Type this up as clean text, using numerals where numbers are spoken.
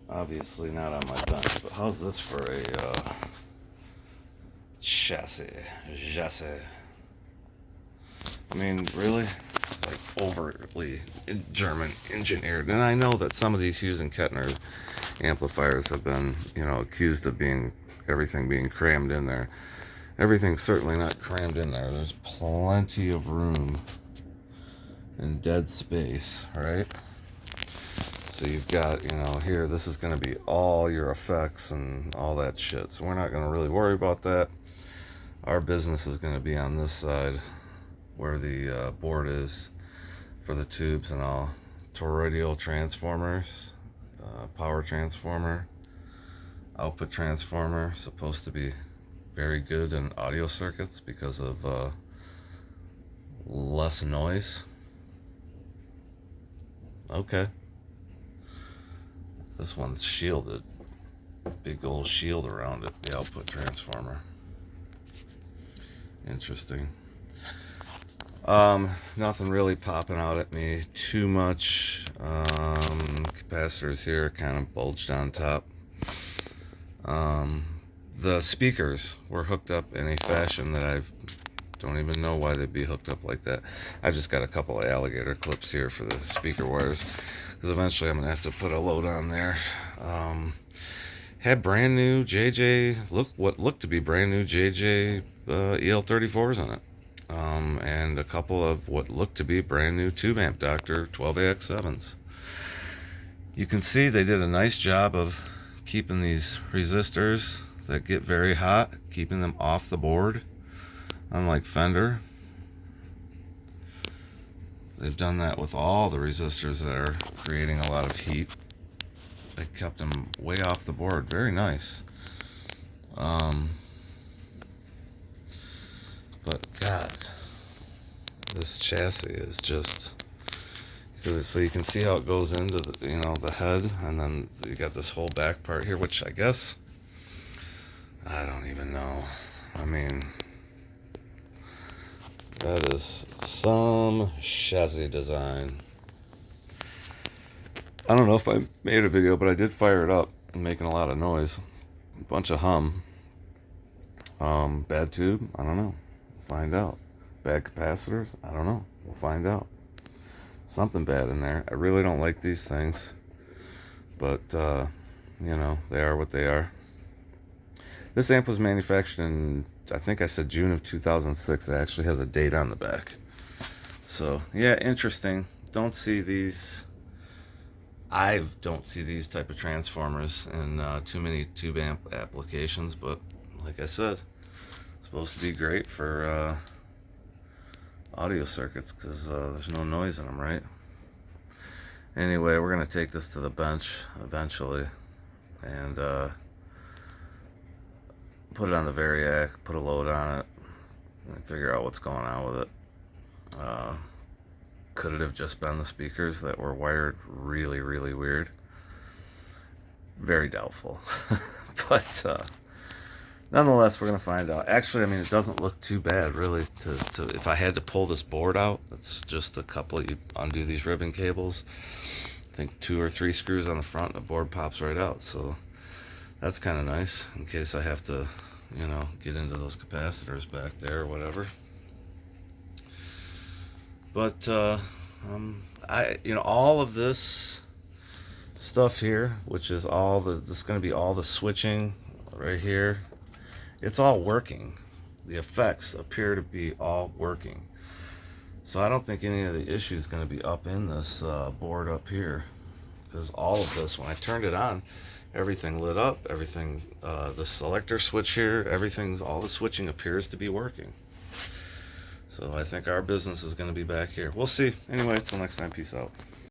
Obviously not on my bench, but how's this for a chassis? I mean, really? It's like overly German engineered. And I know that some of these Hughes and Kettner amplifiers have been, accused of everything being crammed in there. Everything's certainly not crammed in there. There's plenty of room and dead space, right? So you've got, here, this is going to be all your effects and all that shit. So we're not going to really worry about that. Our business is going to be on this side where the board is for the tubes and all. Toroidal transformers, power transformer, output transformer, supposed to be very good in audio circuits because of less noise. Okay. This one's shielded. Big old shield around it, the output transformer. Interesting. Nothing really popping out at me too much. Capacitors here kind of bulged on top. The speakers were hooked up in a fashion that I don't even know why they'd be hooked up like that. I've just got a couple of alligator clips here for the speaker wires, because eventually I'm gonna have to put a load on there. Had brand new JJ, what looked to be brand new JJ EL34s in it, and a couple of what looked to be brand new tube amp Doctor 12AX7s. You can see they did a nice job of keeping these resistors that get very hot, keeping them off the board. Unlike Fender, they've done that with all the resistors that are creating a lot of heat. They kept them way off the board. Very nice. But God, this chassis is just, so you can see how it goes into the the head, and then you got this whole back part here, which I guess, I don't even know. I mean, that is some chassis design. I don't know if I made a video, but I did fire it up and making a lot of noise. A bunch of hum. Bad tube? I don't know. We'll find out. Bad capacitors? I don't know. We'll find out. Something bad in there. I really don't like these things. But, they are what they are. This amp was manufactured in, I think I said June of 2006. It actually has a date on the back. So, yeah, interesting. Don't see these. I don't see these type of transformers in too many tube amp applications, but like I said, it's supposed to be great for audio circuits because there's no noise in them, right? Anyway, we're going to take this to the bench eventually and put it on the Variac, put a load on it, and figure out what's going on with it. Could it have just been the speakers that were wired really, really weird? Very doubtful. But nonetheless, we're going to find out. Actually, I mean, it doesn't look too bad, really. If I had to pull this board out, it's just a couple. You undo these ribbon cables. I think 2 or 3 screws on the front, and the board pops right out. So that's kind of nice in case I have to, get into those capacitors back there or whatever. But all of this stuff here, which is this is going to be all the switching right here. It's all working. The effects appear to be all working. So I don't think any of the issue is going to be up in this board up here, because all of this, when I turned it on, everything lit up. Everything, the selector switch here, all the switching appears to be working. So I think our business is going to be back here. We'll see. Anyway, until next time, peace out.